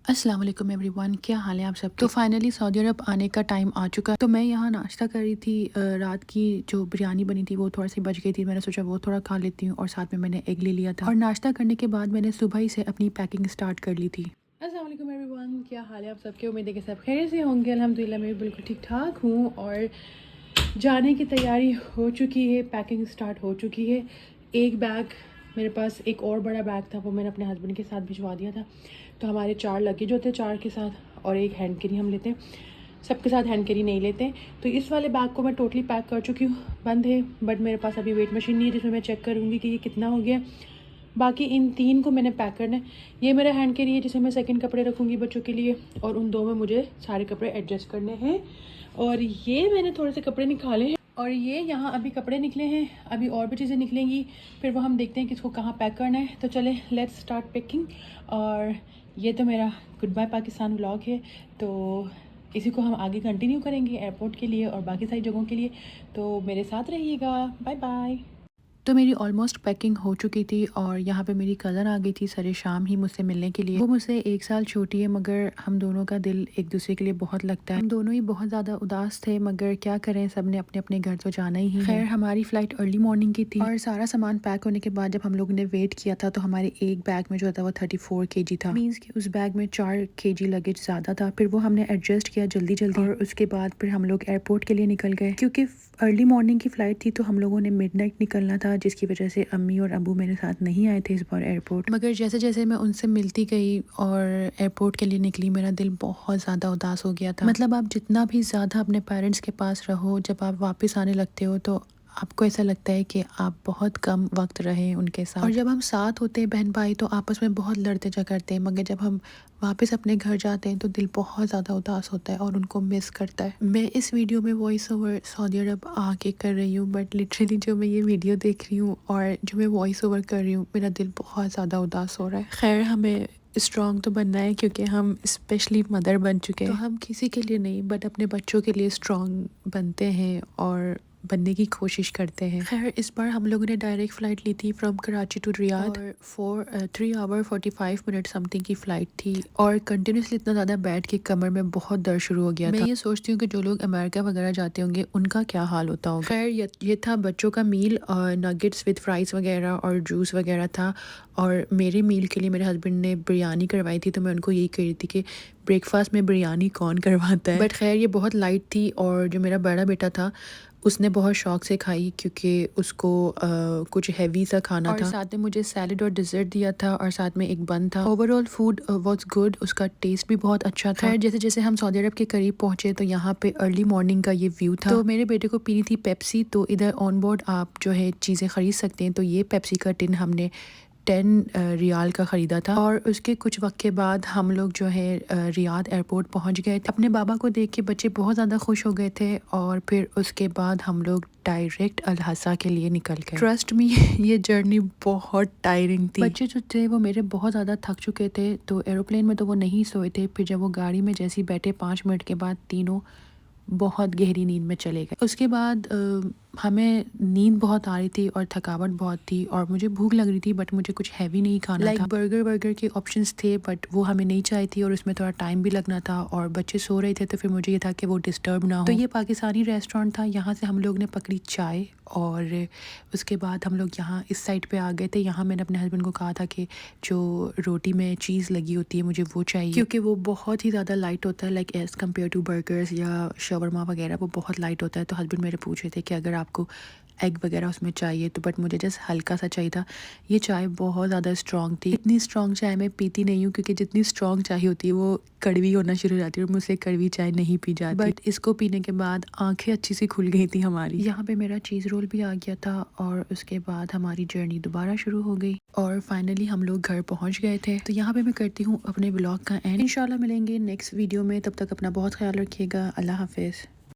अस्सलाम वालेकुम एवरीवन, क्या हाल है आप सब। तो फाइनली सऊदी अरब आने का टाइम आ चुका। तो मैं यहाँ नाश्ता कर रही थी। रात की जो बिरयानी बनी थी वो थोड़ा सी बच गई थी। मैंने सोचा वो थोड़ा खा लेती हूँ और साथ में मैंने एग ले लिया था। और नाश्ता करने के बाद मैंने सुबह ही से अपनी पैकिंग स्टार्ट कर ली थी। अस्सलाम वालेकुम एवरीवन, क्या हाल है आप सबके। उम्मीद है कि सब खैर से होंगे। अल्हम्दुलिल्लाह मैं भी बिल्कुल ठीक ठाक हूँ और जाने की तैयारी हो चुकी है, पैकिंग स्टार्ट हो चुकी है। एक बैग मेरे पास, एक और बड़ा बैग था वो मैंने अपने हस्बैंड के साथ भिजवा दिया था। तो हमारे 4 लगेज होते हैं, 4 के साथ, और एक हैंड कैरी हम लेते हैं। सबके साथ हैंड कैरी नहीं लेते। तो इस वाले बैग को मैं टोटली पैक कर चुकी हूँ, बंद है। बट मेरे पास अभी वेट मशीन नहीं है जिसमें मैं चेक करूँगी कि ये कितना हो गया। बाकी इन 3 को मैंने पैक करना है। ये मेरा हैंड कैरी है जिसमें मैं सेकंड कपड़े रखूँगी बच्चों के लिए, और उन 2 में मुझे सारे कपड़े एडजस्ट करने हैं। और ये मैंने थोड़े से कपड़े निकाले हैं, और ये यहाँ अभी कपड़े निकले हैं, अभी और भी चीज़ें निकलेंगी, फिर वो हम देखते हैं कि इसको कहाँ पैक करना है। तो चले लेट्स स्टार्ट पैकिंग। और ये तो मेरा गुड बाय पाकिस्तान व्लॉग है, तो इसी को हम आगे कंटिन्यू करेंगे एयरपोर्ट के लिए और बाकी सारी जगहों के लिए। तो मेरे साथ रहिएगा, बाय बाय। तो मेरी ऑलमोस्ट पैकिंग हो चुकी थी और यहाँ पे मेरी कज़न आ गई थी सरे शाम ही मुझसे मिलने के लिए। वो मुझसे 1 साल छोटी है, मगर हम दोनों का दिल एक दूसरे के लिए बहुत लगता है। हम दोनों ही बहुत ज़्यादा उदास थे, मगर क्या करें, सब ने अपने अपने घर तो जाना ही है। खैर हमारी फ़्लाइट अर्ली मॉर्निंग की थी और सारा सामान पैक होने के बाद जब हम लोगों ने वेट किया था तो हमारे एक बैग में जो था वो 34 kg था। मीन्स कि उस बैग में 4 kg लगेज ज़्यादा था। फिर वो हमने एडजस्ट किया जल्दी जल्दी, और उसके बाद फिर हम लोग एयरपोर्ट के लिए निकल गए। क्योंकि अर्ली मॉर्निंग की फ़्लाइट थी तो हम लोगों ने मिडनाइट निकलना था, जिसकी वजह से अम्मी और अबू मेरे साथ नहीं आए थे इस बार एयरपोर्ट। मगर जैसे जैसे मैं उनसे मिलती गई और एयरपोर्ट के लिए निकली, मेरा दिल बहुत ज़्यादा उदास हो गया था। मतलब आप जितना भी ज़्यादा अपने पेरेंट्स के पास रहो, जब आप वापस आने लगते हो तो आपको ऐसा लगता है कि आप बहुत कम वक्त रहे उनके साथ। और जब हम साथ होते हैं बहन भाई तो आपस में बहुत लड़ते झगड़ते हैं, मगर जब हम वापस अपने घर जाते हैं तो दिल बहुत ज़्यादा उदास होता है और उनको मिस करता है। मैं इस वीडियो में वॉइस ओवर सऊदी अरब आके कर रही हूँ, बट लिटरली जो मैं ये वीडियो देख रही हूँ और जो मैं वॉइस ओवर कर रही हूँ, मेरा दिल बहुत ज़्यादा उदास हो रहा है। खैर हमें स्ट्रॉन्ग तो बनना है क्योंकि हम स्पेशली मदर बन चुके हैं, तो हम किसी के लिए नहीं बट अपने बच्चों के लिए स्ट्रॉन्ग बनते हैं और बनने की कोशिश करते हैं। खैर इस बार हम लोगों ने डायरेक्ट फ़्लाइट ली थी फ्रॉम कराची टू रियाद, और 3 आवर 45 मिनट समथिंग की फ़्लाइट थी। और कंटिन्यूसली इतना ज़्यादा बैठ के कमर में बहुत दर्द शुरू हो गया था। मैं ये सोचती हूँ कि जो लोग अमेरिका वगैरह जाते होंगे उनका क्या हाल होता होगा। खैर ये था बच्चों का मील, नगेट्स विद फ्राइज़ वगैरह और जूस वगैरह था। और मेरे मील के लिए मेरे हस्बैंड ने बिरयानी करवाई थी, तो मैं उनको यही कह रही थी कि ब्रेकफास्ट में बिरयानी कौन करवाता है। बट खैर ये बहुत लाइट थी, और जो मेरा बड़ा बेटा था उसने बहुत शौक से खाई क्योंकि उसको कुछ हैवी सा खाना था। और साथ में मुझे सैलड और डिज़र्ट दिया था और साथ में एक बन था। ओवरऑल फूड वाज गुड, उसका टेस्ट भी बहुत अच्छा था। खैर जैसे जैसे हम सऊदी अरब के करीब पहुंचे तो यहाँ पे अर्ली मॉर्निंग का ये व्यू था। तो मेरे बेटे को पीनी थी पेप्सी, तो इधर ऑन बोर्ड आप जो है चीज़ें ख़रीद सकते हैं। तो ये पेप्सी का टिन हमने 10 रियाल का ख़रीदा था। और उसके कुछ वक्त के बाद हम लोग जो है रियाद एयरपोर्ट पहुंच गए थे। अपने बाबा को देख के बच्चे बहुत ज़्यादा खुश हो गए थे, और फिर उसके बाद हम लोग डायरेक्ट अल हसा के लिए निकल गए। ट्रस्ट मी ये जर्नी बहुत टायरिंग थी। बच्चे जो थे वो मेरे बहुत ज़्यादा थक चुके थे, तो एरोप्लेन में तो वो नहीं सोए थे। फिर जब वो गाड़ी में जैसे ही बैठे 5 मिनट के बाद तीनों बहुत गहरी नींद में चले गए। उसके बाद हमें नींद बहुत आ रही थी और थकावट बहुत थी, और मुझे भूख लग रही थी, बट मुझे कुछ हैवी नहीं खाना था। बर्गर के ऑप्शंस थे, बट वो हमें नहीं चाहिए थी और उसमें थोड़ा टाइम भी लगना था, और बच्चे सो रहे थे, तो फिर मुझे ये था कि वो डिस्टर्ब ना हो। तो ये पाकिस्तानी रेस्टोरेंट था, यहाँ से हम लोग ने पकड़ी चाय, और उसके बाद हम लोग यहाँ इस साइड पे आ गए थे। यहाँ मैंने अपने हस्बैंड को कहा था कि जो रोटी में चीज़ लगी होती है मुझे वो चाहिए, क्योंकि वो बहुत ही ज़्यादा लाइट होता है, like as compare to burgers या शवरमा वगैरह, वो बहुत लाइट होता है। तो हस्बैंड मेरे पूछ रहे थे कि अगर आपको एग वगैरह उसमें चाहिए तो, बट मुझे जस्ट हल्का सा चाहिए था। ये चाय बहुत ज़्यादा स्ट्रॉन्ग थी। इतनी स्ट्रॉन्ग चाय मैं पीती नहीं हूँ, क्योंकि जितनी स्ट्रॉन्ग चाय होती है वो कड़वी होना शुरू हो जाती है, और मुझसे कड़वी चाय नहीं पी जाती। बट इसको पीने के बाद आंखें अच्छी सी खुल गई थी हमारी। यहाँ पे मेरा चीज़ रोल भी आ गया था, और उसके बाद हमारी जर्नी दोबारा शुरू हो गई और फाइनली हम लोग घर पहुँच गए थे। तो यहाँ पे मैं करती हूँ अपने ब्लॉग का एंड। इंशाल्लाह मिलेंगे नेक्स्ट वीडियो में, तब तक अपना बहुत ख्याल रखिएगा। अल्लाह हाफिज़।